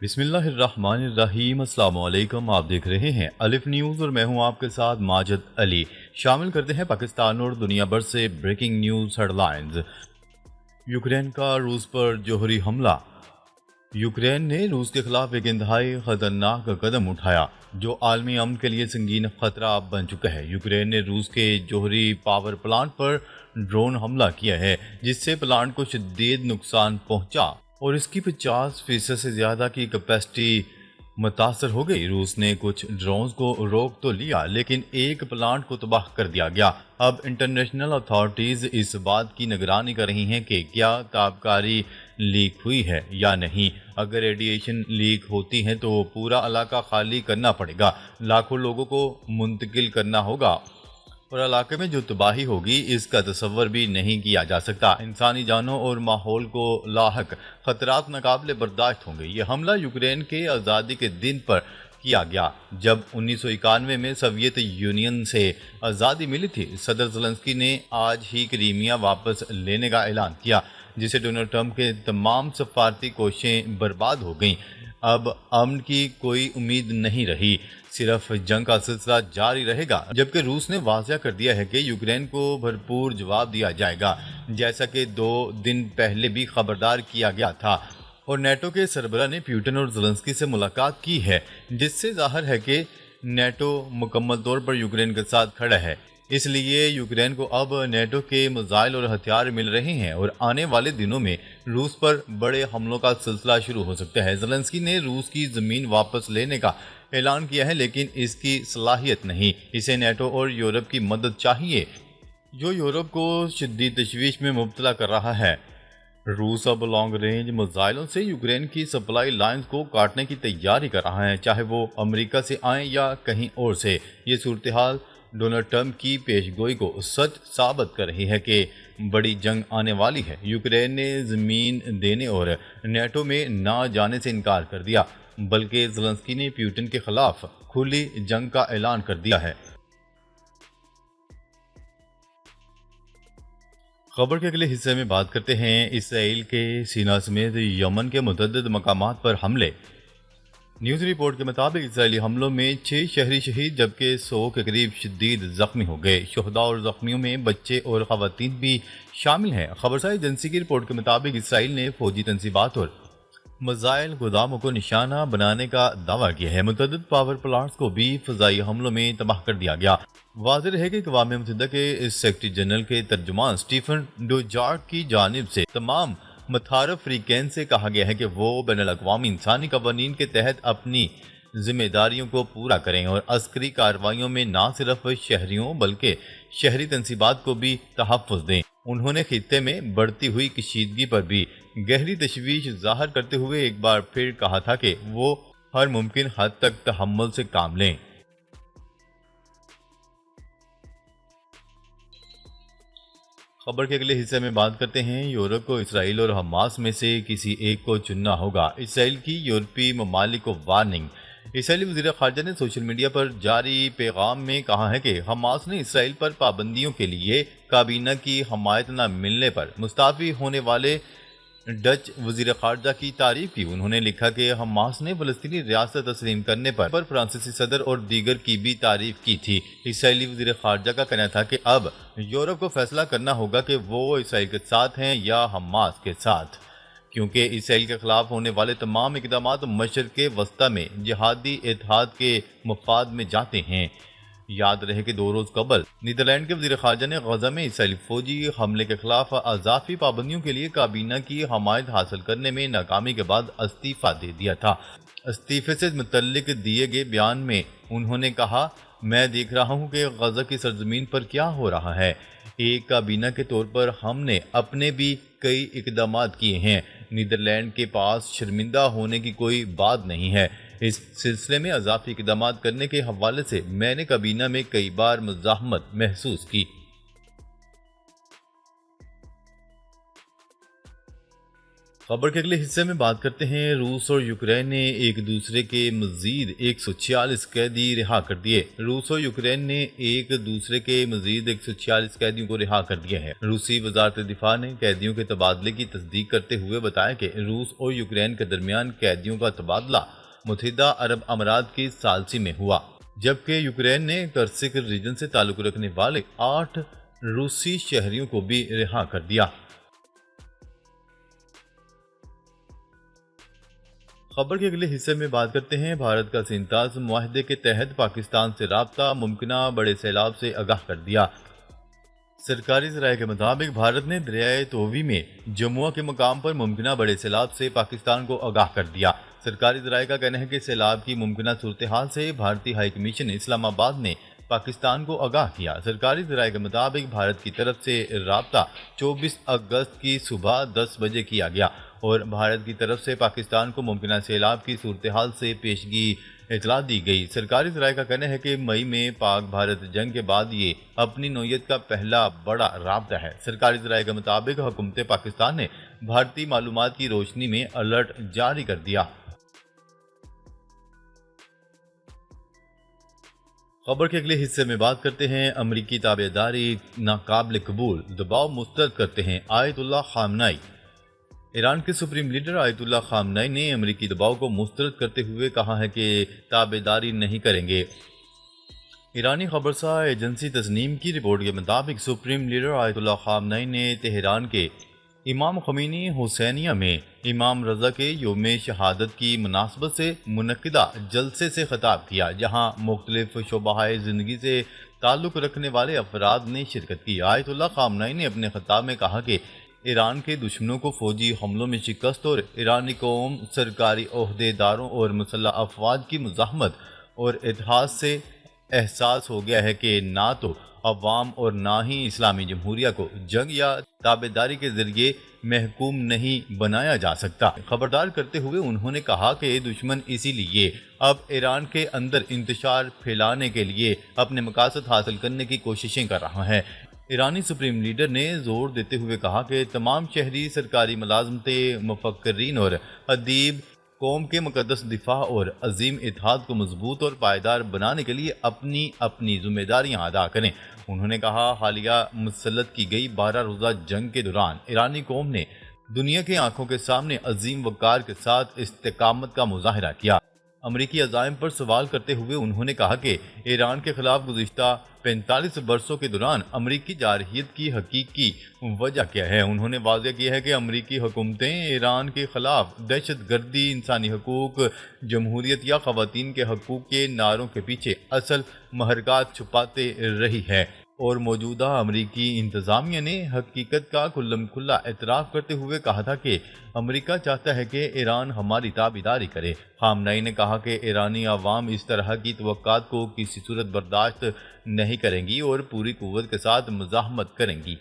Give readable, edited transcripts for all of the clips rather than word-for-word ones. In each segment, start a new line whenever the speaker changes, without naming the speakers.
بسم اللہ الرحمن الرحیم۔ السلام علیکم، آپ دیکھ رہے ہیں الف نیوز اور میں ہوں آپ کے ساتھ ماجد علی۔ شامل کرتے ہیں پاکستان اور دنیا بھر سے breaking news headlines. Ukraine کا روس پر جوہری حملہ۔ یوکرین نے روس کے خلاف ایک انتہائی خطرناک قدم اٹھایا جو عالمی امن کے لیے سنگین خطرہ بن چکا ہے۔ یوکرین نے روس کے جوہری پاور پلانٹ پر ڈرون حملہ کیا ہے جس سے پلانٹ کو شدید نقصان پہنچا اور اس کی 50% سے زیادہ کی کیپیسٹی متاثر ہو گئی۔ روس نے کچھ ڈرونز کو روک تو لیا لیکن ایک پلانٹ کو تباہ کر دیا گیا۔ اب انٹرنیشنل اتھارٹیز اس بات کی نگرانی کر رہی ہیں کہ کیا تابکاری لیک ہوئی ہے یا نہیں۔ اگر ریڈیشن لیک ہوتی ہے تو پورا علاقہ خالی کرنا پڑے گا، لاکھوں لوگوں کو منتقل کرنا ہوگا اور علاقے میں جو تباہی ہوگی اس کا تصور بھی نہیں کیا جا سکتا۔ انسانی جانوں اور ماحول کو لاحق خطرات ناقابل برداشت ہوں گے۔ یہ حملہ یوکرین کے آزادی کے دن پر کیا گیا جب 1991 میں سوویت یونین سے آزادی ملی تھی۔ صدر زیلنسکی نے آج ہی کرائمیا واپس لینے کا اعلان کیا جسے ڈونلڈ ٹرمپ کے تمام سفارتی کوششیں برباد ہو گئیں۔ اب امن کی کوئی امید نہیں رہی، صرف جنگ کا سلسلہ جاری رہے گا، جبکہ روس نے واضح کر دیا ہے کہ یوکرین کو بھرپور جواب دیا جائے گا، جیسا کہ 2 دن پہلے بھی خبردار کیا گیا تھا۔ اور نیٹو کے سربراہ نے پیوٹن اور زیلنسکی سے ملاقات کی ہے جس سے ظاہر ہے کہ نیٹو مکمل طور پر یوکرین کے ساتھ کھڑا ہے۔ اس لیے یوکرین کو اب نیٹو کے میزائل اور ہتھیار مل رہے ہیں اور آنے والے دنوں میں روس پر بڑے حملوں کا سلسلہ شروع ہو سکتا ہے۔ زیلنسکی نے روس کی زمین واپس لینے کا اعلان کیا ہے لیکن اس کی صلاحیت نہیں۔ اسے نیٹو اور یورپ کی مدد چاہیے جو یورپ کو شدید تشویش میں مبتلا کر رہا ہے۔ روس اب لانگ رینج میزائلوں سے یوکرین کی سپلائی لائنز کو کاٹنے کی تیاری کر رہا ہے، چاہے وہ امریکہ سے آئیں یا کہیں اور سے۔ یہ صورتحال ڈونلڈ ٹرمپ کی پیشگوئی کو سچ ثابت کر رہی ہے کہ بڑی جنگ آنے والی ہے۔ یوکرین نے زمین دینے اور نیٹو میں نہ جانے سے انکار کر دیا، بلکہ زیلنسکی نے پیوٹن کے خلاف کھلی جنگ کا اعلان کر دیا ہے۔ خبر کے اگلے حصے میں بات کرتے ہیں اسرائیل کے سینا سمیت یمن کے متعدد مقامات پر حملے۔ نیوز رپورٹ کے مطابق اسرائیلی حملوں میں 6 شہری شہید جبکہ 100 کے قریب شدید زخمی ہو گئے۔ شہداء اور زخمیوں میں بچے اور خواتین بھی شامل ہیں۔ خبرساز ایجنسی کی رپورٹ کے مطابق اسرائیل نے فوجی تنصیبات اور میزائل گوداموں کو نشانہ بنانے کا دعویٰ کیا ہے۔ متعدد پاور پلانٹس کو بھی فضائی حملوں میں تباہ کر دیا گیا۔ واضح رہے کہ اقوام متحدہ کے سیکرٹری جنرل کے ترجمان سٹیفن ڈوجارک کی جانب سے تمام متحارب فریقین سے کہا گیا ہے کہ وہ بین الاقوامی انسانی قوانین کے تحت اپنی ذمہ داریوں کو پورا کریں اور عسکری کارروائیوں میں نہ صرف شہریوں بلکہ شہری تنصیبات کو بھی تحفظ دیں۔ انہوں نے خطے میں بڑھتی ہوئی کشیدگی پر بھی گہری تشویش ظاہر کرتے ہوئے ایک بار پھر کہا تھا کہ وہ ہر ممکن حد تک تحمل سے کام لیں۔ خبر کے اگلے حصے میں بات کرتے ہیں یورپ کو اسرائیل اور حماس میں سے کسی ایک کو چننا ہوگا۔ اسرائیل کی یورپی ممالک کو وارننگ۔ اسرائیلی وزیر خارجہ نے سوشل میڈیا پر جاری پیغام میں کہا ہے کہ حماس نے اسرائیل پر پابندیوں کے لیے کابینہ کی حمایت نہ ملنے پر مستعفی ہونے والے ڈچ وزیر خارجہ کی تعریف کی۔ انہوں نے لکھا کہ حماس نے فلسطینی ریاست تسلیم کرنے پر فرانسیسی صدر اور دیگر کی بھی تعریف کی تھی۔ اسرائیلی وزیر خارجہ کا کہنا تھا کہ اب یورپ کو فیصلہ کرنا ہوگا کہ وہ اسرائیل کے ساتھ ہیں یا حماس کے ساتھ، کیونکہ اسرائیل کے خلاف ہونے والے تمام اقدامات مشرق وسطیٰ میں جہادی اتحاد کے مفاد میں جاتے ہیں۔ یاد رہے کہ 2 روز قبل نیدرلینڈ کے وزیر خارجہ نے غزہ میں اسرائیلی فوجی حملے کے خلاف اضافی پابندیوں کے لیے کابینہ کی حمایت حاصل کرنے میں ناکامی کے بعد استعفیٰ دے دیا تھا۔ استعفے سے متعلق دیے گئے بیان میں انہوں نے کہا، میں دیکھ رہا ہوں کہ غزہ کی سرزمین پر کیا ہو رہا ہے۔ ایک کابینہ کے طور پر ہم نے اپنے بھی کئی اقدامات کیے ہیں۔ نیدرلینڈ کے پاس شرمندہ ہونے کی کوئی بات نہیں ہے۔ اس سلسلے میں اضافی اقدامات کرنے کے حوالے سے میں نے کابینہ میں کئی بار مزاحمت محسوس کی۔ خبر کے اگلے حصے میں بات کرتے ہیں روس اور یوکرین نے ایک دوسرے کے مزید 146 قیدی رہا کر دیے۔ روس اور یوکرین نے ایک دوسرے کے مزید 146 قیدیوں کو رہا کر دیا ہے۔ روسی وزارت دفاع نے قیدیوں کے تبادلے کی تصدیق کرتے ہوئے بتایا کہ روس اور یوکرین کے درمیان قیدیوں کا تبادلہ متحدہ عرب امارات کی ثالثی میں ہوا، جبکہ یوکرین نے کرسک ریجن سے تعلق رکھنے والے 8 روسی شہریوں کو بھی رہا کر دیا۔ خبر کے اگلے حصے میں بات کرتے ہیں بھارت کا سینتاز معاہدے کے تحت پاکستان سے رابطہ، ممکنہ بڑے سیلاب سے آگاہ کر دیا۔ سرکاری ذرائع کے مطابق بھارت نے دریائے تووی میں جمعہ کے مقام پر ممکنہ بڑے سیلاب سے پاکستان کو آگاہ کر دیا۔ سرکاری ذرائع کا کہنا ہے کہ سیلاب کی ممکنہ صورتحال سے بھارتی ہائی کمیشن اسلام آباد نے پاکستان کو آگاہ کیا۔ سرکاری ذرائع کے مطابق بھارت کی طرف سے رابطہ 24 اگست کی صبح 10 بجے کیا گیا اور بھارت کی طرف سے پاکستان کو ممکنہ سیلاب کی صورتحال سے پیشگی اطلاع دی گئی۔ سرکاری ذرائع کا کہنا ہے کہ مئی میں پاک بھارت جنگ کے بعد یہ اپنی نوعیت کا پہلا بڑا رابطہ ہے۔ سرکاری ذرائع کے مطابق حکومت پاکستان نے بھارتی معلومات کی روشنی میں الرٹ جاری کر دیا۔ خبر کے اگلے حصے میں بات کرتے ہیں امریکی تابعداری ناقابل قبول، دباؤ مسترد کرتے ہیں آیت اللہ خامنائی۔ ایران کے سپریم لیڈر آیت اللہ خامنائی نے امریکی دباؤ کو مسترد کرتے ہوئے کہا ہے کہ تابعداری نہیں کریں گے۔ ایرانی خبرساں ایجنسی تسنیم کی رپورٹ کے مطابق سپریم لیڈر آیت اللہ خامنائی نے تہران کے امام خمینی حسینیہ میں امام رضا کے یوم شہادت کی مناسبت سے منعقدہ جلسے سے خطاب کیا، جہاں مختلف شعبہ زندگی سے تعلق رکھنے والے افراد نے شرکت کی۔ آیت اللہ خامنائی نے اپنے خطاب میں کہا کہ ایران کے دشمنوں کو فوجی حملوں میں شکست اور ایرانی قوم، سرکاری عہدے داروں اور مسلح افواج کی مزاحمت اور اتحاد سے احساس ہو گیا ہے کہ نہ تو عوام اور نہ ہی اسلامی جمہوریہ کو جنگ یا تابعداری کے ذریعے محکوم نہیں بنایا جا سکتا۔ خبردار کرتے ہوئے انہوں نے کہا کہ دشمن اسی لیے اب ایران کے اندر انتشار پھیلانے کے لیے اپنے مقاصد حاصل کرنے کی کوششیں کر رہا ہے۔ ایرانی سپریم لیڈر نے زور دیتے ہوئے کہا کہ تمام شہری، سرکاری ملازمتیں، مفکرین اور ادیب قوم کے مقدس دفاع اور عظیم اتحاد کو مضبوط اور پائیدار بنانے کے لیے اپنی ذمہ داریاں ادا کریں۔ انہوں نے کہا حالیہ مسلط کی گئی 12 روزہ جنگ کے دوران ایرانی قوم نے دنیا کی آنکھوں کے سامنے عظیم وقار کے ساتھ استقامت کا مظاہرہ کیا۔ امریکی عزائم پر سوال کرتے ہوئے انہوں نے کہا کہ ایران کے خلاف گزشتہ 45 برسوں کے دوران امریکی جارحیت کی حقیقی وجہ کیا ہے۔ انہوں نے واضح کیا ہے کہ امریکی حکومتیں ایران کے خلاف دہشت گردی، انسانی حقوق، جمہوریت یا خواتین کے حقوق کے نعروں کے پیچھے اصل محرکات چھپاتے رہی ہے، اور موجودہ امریکی انتظامیہ نے حقیقت کا کھلم کھلا اعتراف کرتے ہوئے کہا تھا کہ امریکہ چاہتا ہے کہ ایران ہماری تابعداری کرے۔ خامنائی نے کہا کہ ایرانی عوام اس طرح کی توقعات کو کسی صورت برداشت نہیں کریں گی اور پوری قوت کے ساتھ مزاحمت کریں گی۔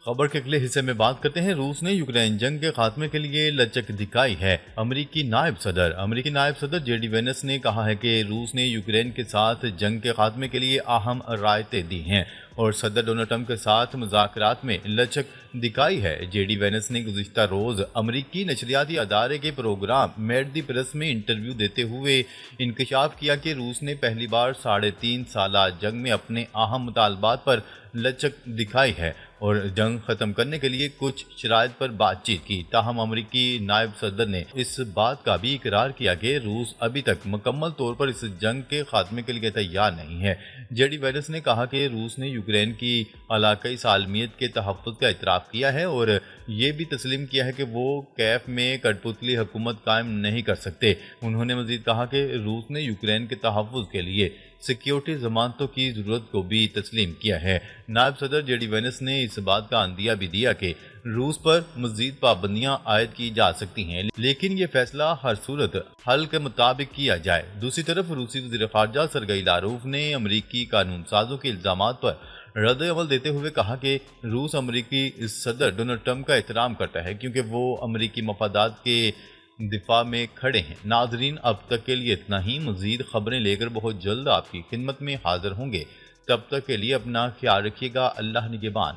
خبر کے اگلے حصے میں بات کرتے ہیں روس نے یوکرین جنگ کے خاتمے کے لیے لچک دکھائی ہے۔ امریکی نائب صدر جے ڈی وینس نے کہا ہے کہ روس نے یوکرین کے ساتھ جنگ کے خاتمے کے لیے اہم رعایتیں دی ہیں اور صدر ڈونلڈ ٹرمپ کے ساتھ مذاکرات میں لچک دکھائی ہے۔ جے ڈی وینس نے گزشتہ روز امریکی نشریاتی ادارے کے پروگرام میٹ دی پریس میں انٹرویو دیتے ہوئے انکشاف کیا کہ روس نے پہلی بار 3.5 سالہ جنگ میں اپنے اہم مطالبات پر لچک دکھائی ہے اور جنگ ختم کرنے کے لیے کچھ شرائط پر بات چیت کی۔ تاہم امریکی نائب صدر نے اس بات کا بھی اقرار کیا کہ روس ابھی تک مکمل طور پر اس جنگ کے خاتمے کے لیے تیار نہیں ہے۔ جے ڈی وینس نے کہا کہ روس نے یوکرین کی علاقائی سالمیت کے تحفظ کا اعتراف کیا ہے اور یہ بھی تسلیم کیا ہے کہ وہ کیف میں کٹ پتلی حکومت قائم نہیں کر سکتے۔ انہوں نے مزید کہا کہ روس نے یوکرین کے تحفظ کے لیے سیکیورٹی ضمانتوں کی ضرورت کو بھی تسلیم کیا ہے۔ نائب صدر جے ڈی وینس نے اس بات کا عندیہ بھی دیا کہ روس پر مزید پابندیاں عائد کی جا سکتی ہیں، لیکن یہ فیصلہ ہر صورت حل کے مطابق کیا جائے۔ دوسری طرف روسی وزیر خارجہ سرگئی لاروف نے امریکی قانون سازوں کے الزامات پر رد عمل دیتے ہوئے کہا کہ روس امریکی صدر ڈونلڈ ٹرمپ کا احترام کرتا ہے کیونکہ وہ امریکی مفادات کے دفاع میں کھڑے ہیں۔ ناظرین، اب تک کے لیے اتنا ہی۔ مزید خبریں لے کر بہت جلد آپ کی خدمت میں حاضر ہوں گے۔ تب تک کے لیے اپنا خیال رکھیے گا۔ اللہ نگہبان۔